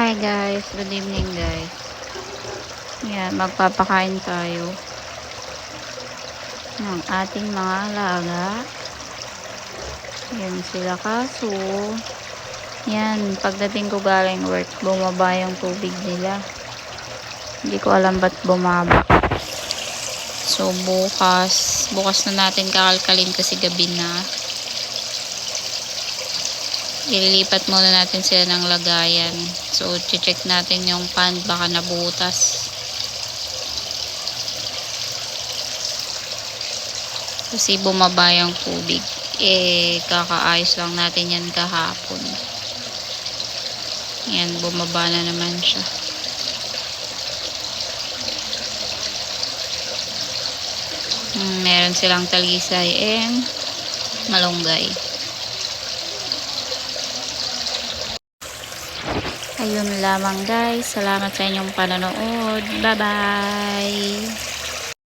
Hi guys, good evening guys. Yan, magpapakain tayo ng ating mga alaga. Yan sila kaso. Yan, pagdating ko galing work, bumaba yung tubig nila. Hindi ko alam ba't bumaba. So bukas na natin kakalkalin kasi gabi na. Ililipat muna natin sila ng lagayan. So, check natin yung pan, baka nabutas. Kasi bumaba yung tubig. Kakaayos lang natin yan kahapon. Yan, bumaba na naman siya. Meron silang talisay and malunggay. Ayun lamang guys. Salamat sa inyong panonood. Bye bye.